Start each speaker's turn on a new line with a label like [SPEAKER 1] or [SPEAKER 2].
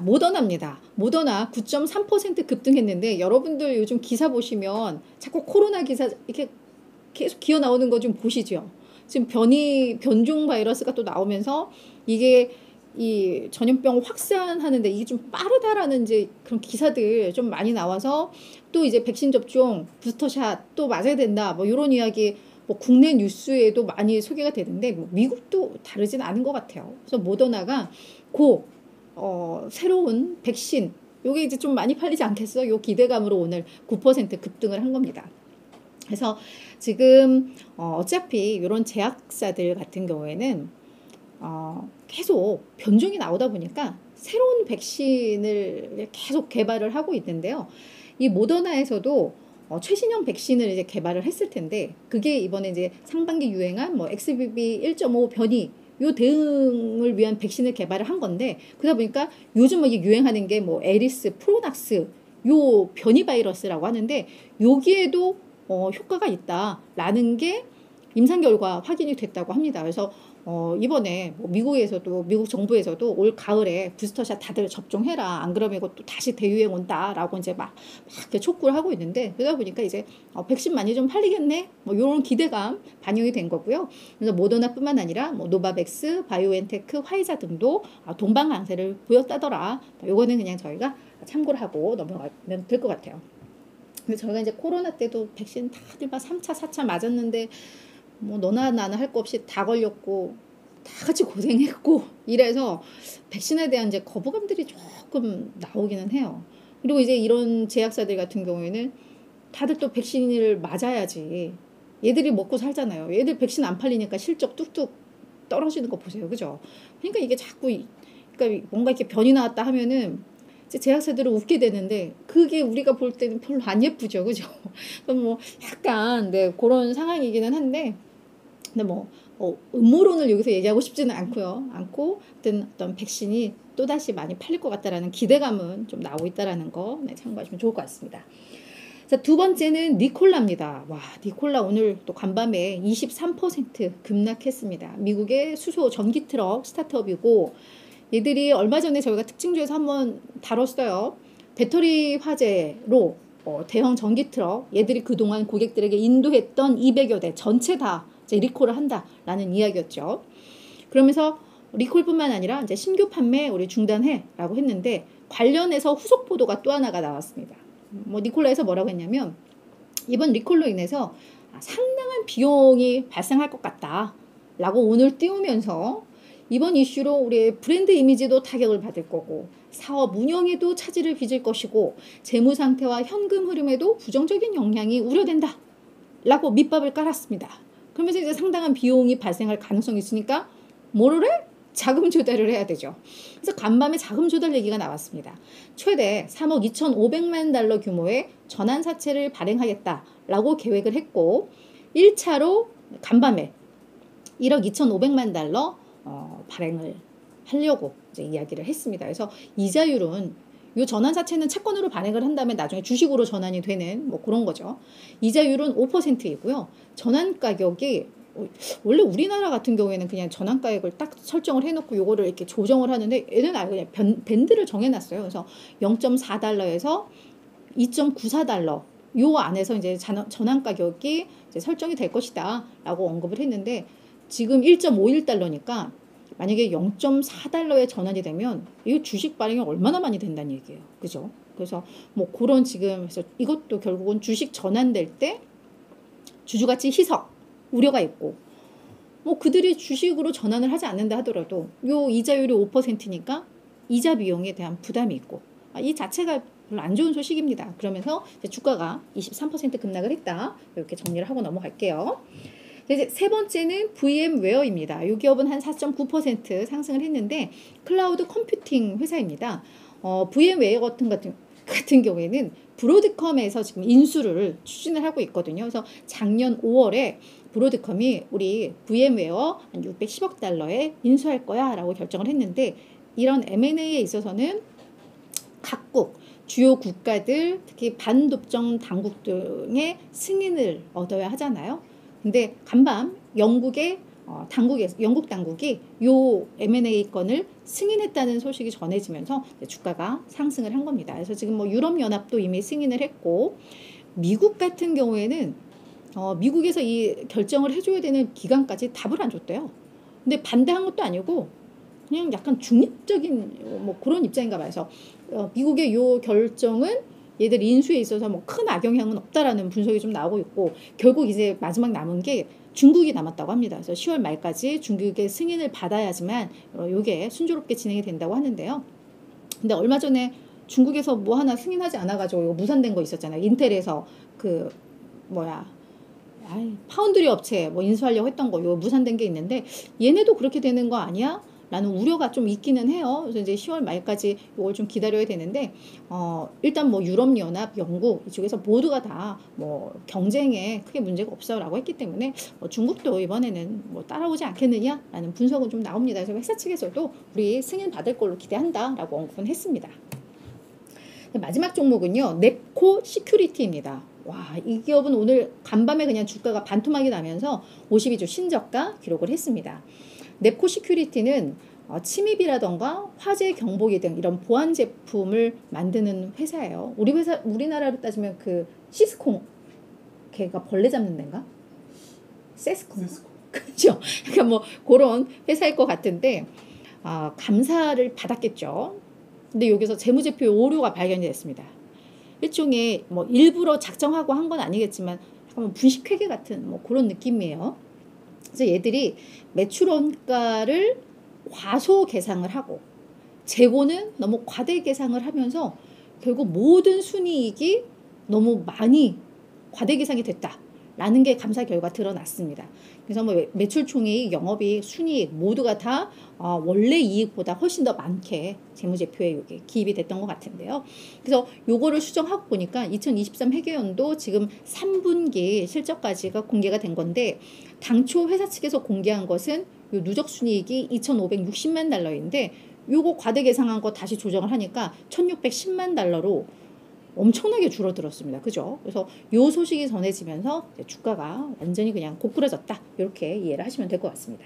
[SPEAKER 1] 모더나입니다. 모더나 9.3% 급등했는데 여러분들 요즘 기사 보시면 자꾸 코로나 기사 이렇게 계속 기어 나오는 거 좀 보시죠. 지금 변종 바이러스가 또 나오면서 이게 이 전염병 확산하는데 이게 좀 빠르다라는 이제 그런 기사들 좀 많이 나와서 또 이제 백신 접종, 부스터샷 또 맞아야 된다. 뭐 이런 이야기 뭐 국내 뉴스에도 많이 소개가 되는데 뭐 미국도 다르진 않은 것 같아요. 그래서 모더나가 새로운 백신 요게 이제 좀 많이 팔리지 않겠어? 요 기대감으로 오늘 9% 급등을 한 겁니다. 그래서 지금 어차피 이런 제약사들 같은 경우에는 계속 변종이 나오다 보니까 새로운 백신을 계속 개발을 하고 있는데요. 이 모더나에서도 최신형 백신을 이제 개발을 했을 텐데 그게 이번에 이제 상반기 유행한 뭐 XBB 1.5 변이 요 대응을 위한 백신을 개발을 한 건데 그러다 보니까 요즘 뭐 이게 유행하는 게 뭐 에리스, 프로낙스 요 변이 바이러스라고 하는데 여기에도 효과가 있다라는 게 임상 결과 확인이 됐다고 합니다. 그래서 이번에 뭐 미국에서도 미국 정부에서도 올 가을에 부스터샷 다들 접종해라. 안 그러면 이것도 다시 대유행 온다라고 이제 막 이렇게 촉구를 하고 있는데 그러다 보니까 이제 백신 많이 좀 팔리겠네. 뭐 이런 기대감 반영이 된 거고요. 그래서 모더나뿐만 아니라 뭐 노바백스, 바이오엔테크, 화이자 등도 동반 강세를 보였다더라. 요거는 그냥 저희가 참고를 하고 넘어가면 될 것 같아요. 근데 저희가 이제 코로나 때도 백신 다들 막 3차, 4차 맞았는데 뭐 너나 나나 할 거 없이 다 걸렸고 다 같이 고생했고 이래서 백신에 대한 이제 거부감들이 조금 나오기는 해요. 그리고 이제 이런 제약사들 같은 경우에는 다들 또 백신을 맞아야지 얘들이 먹고 살잖아요. 얘들 백신 안 팔리니까 실적 뚝뚝 떨어지는 거 보세요. 그죠? 그러니까 이게 자꾸 그러니까 뭔가 이렇게 변이 나왔다 하면은 제약사들은 웃게 되는데 그게 우리가 볼 때는 별로 안 예쁘죠. 그죠? 뭐 약간 그런 상황이기는 한데 근데 뭐 음모론을 여기서 얘기하고 싶지는 않고요. 어떤 백신이 또다시 많이 팔릴 것 같다라는 기대감은 좀 나오고 있다라는 거 참고하시면 좋을 것 같습니다. 자, 두 번째는 니콜라입니다. 와, 니콜라 오늘 또 간밤에 23% 급락했습니다. 미국의 수소 전기 트럭 스타트업이고 얘들이 얼마 전에 저희가 특징주에서 한번 다뤘어요. 배터리 화재로 대형 전기 트럭 얘들이 그동안 고객들에게 인도했던 200여 대 전체 다 이제 리콜을 한다라는 이야기였죠. 그러면서 리콜뿐만 아니라 이제 신규 판매 우리 중단해라고 했는데 관련해서 후속 보도가 또 하나가 나왔습니다. 뭐 니콜라에서 뭐라고 했냐면 이번 리콜로 인해서 상당한 비용이 발생할 것 같다라고 오늘 띄우면서 이번 이슈로 우리의 브랜드 이미지도 타격을 받을 거고 사업 운영에도 차질을 빚을 것이고 재무 상태와 현금 흐름에도 부정적인 영향이 우려된다 라고 밑밥을 깔았습니다. 그러면서 이제 상당한 비용이 발생할 가능성이 있으니까 뭐를 해? 자금 조달을 해야 되죠. 그래서 간밤에 자금 조달 얘기가 나왔습니다. 최대 3억 2,500만 달러 규모의 전환사채를 발행하겠다라고 계획을 했고 1차로 간밤에 1억 2,500만 달러 발행을 하려고 이제 이야기를 했습니다. 그래서 이자율은 이 전환사채는 채권으로 발행을 한 다음에 나중에 주식으로 전환이 되는 뭐 그런 거죠. 이자율은 5%이고요. 전환 가격이 원래 우리나라 같은 경우에는 그냥 전환 가격을 딱 설정을 해놓고 요거를 이렇게 조정을 하는데 얘는 아예 그냥 밴드를 정해놨어요. 그래서 0.4달러에서 2.94달러 요 안에서 이제 전환 가격이 이제 설정이 될 것이다라고 언급을 했는데 지금 1.51달러니까 만약에 0.4달러에 전환이 되면 이 주식 발행이 얼마나 많이 된다는 얘기예요. 그죠? 그래서 뭐 그런 지금 그래서 이것도 결국은 주식 전환될 때 주주가치 희석 우려가 있고 뭐 그들이 주식으로 전환을 하지 않는다 하더라도 요 이자율이 5%니까 이자 비용에 대한 부담이 있고 이 자체가 별로 안 좋은 소식입니다. 그러면서 이제 주가가 23% 급락을 했다. 이렇게 정리를 하고 넘어갈게요. 이제 세 번째는 VM웨어입니다. 이 기업은 한 4.9% 상승을 했는데 클라우드 컴퓨팅 회사입니다. VM웨어 같은 경우에는 브로드컴에서 지금 인수를 추진을 하고 있거든요. 그래서 작년 5월에 브로드컴이 우리 VM웨어 한 610억 달러에 인수할 거야 라고 결정을 했는데 이런 M&A에 있어서는 각국 주요 국가들 특히 반독점 당국 등의 승인을 얻어야 하잖아요. 근데 간밤 영국의 당국에서 영국 당국이 요 M&A 건을 승인했다는 소식이 전해지면서 주가가 상승을 한 겁니다. 그래서 지금 뭐 유럽 연합도 이미 승인을 했고 미국 같은 경우에는 미국에서 이 결정을 해줘야 되는 기간까지 답을 안 줬대요. 근데 반대한 것도 아니고 그냥 약간 중립적인 뭐 그런 입장인가 봐요. 그래서 미국의 요 결정은 얘들 인수에 있어서 뭐 큰 악영향은 없다라는 분석이 좀 나오고 있고 결국 이제 마지막 남은 게 중국이 남았다고 합니다. 그래서 10월 말까지 중국의 승인을 받아야지만 요게 순조롭게 진행이 된다고 하는데요. 근데 얼마 전에 중국에서 뭐 하나 승인하지 않아가지고 이거 무산된 거 있었잖아요. 인텔에서 그 뭐야 파운드리 업체 뭐 인수하려고 했던 거 이거 무산된 게 있는데 얘네도 그렇게 되는 거 아니야? 라는 우려가 좀 있기는 해요. 그래서 이제 10월 말까지 이걸 좀 기다려야 되는데 일단 뭐 유럽연합, 영국 이쪽에서 모두가 다 뭐 경쟁에 크게 문제가 없어라고 했기 때문에 중국도 이번에는 뭐 따라오지 않겠느냐라는 분석은 좀 나옵니다. 그래서 회사 측에서도 우리 승인 받을 걸로 기대한다라고 언급은 했습니다. 마지막 종목은요, 넵코 시큐리티입니다. 와, 이 기업은 오늘 간밤에 그냥 주가가 반토막이 나면서 52주 신저가 기록을 했습니다. 넵코 시큐리티는 침입이라던가 화재 경보기 등 이런 보안 제품을 만드는 회사예요. 우리나라로 따지면 그 시스콤, 걔가 벌레 잡는 데인가? 세스콤. 그죠? 그러니까 뭐 그런 회사일 것 같은데 감사를 받았겠죠. 근데 여기서 재무제표 오류가 발견이 됐습니다. 일종의 뭐 일부러 작정하고 한 건 아니겠지만 약간 분식회계 같은 뭐 그런 느낌이에요. 그래서 얘들이 매출 원가를 과소 계상을 하고 재고는 너무 과대 계상을 하면서 결국 모든 순이익이 너무 많이 과대 계상이 됐다라는 게 감사 결과 드러났습니다. 그래서 뭐 매출 총이익, 영업이익, 순이익 모두가 다 원래 이익보다 훨씬 더 많게 재무제표에 이게 기입이 됐던 것 같은데요. 그래서 요거를 수정하고 보니까 2023 회계연도 지금 3분기 실적까지가 공개가 된 건데 당초 회사 측에서 공개한 것은 요 누적 순이익이 2,560만 달러인데 요거 과대 계상한 거 다시 조정을 하니까 1,610만 달러로 엄청나게 줄어들었습니다. 그죠? 그래서 요 소식이 전해지면서 주가가 완전히 그냥 고꾸라졌다. 이렇게 이해를 하시면 될 것 같습니다.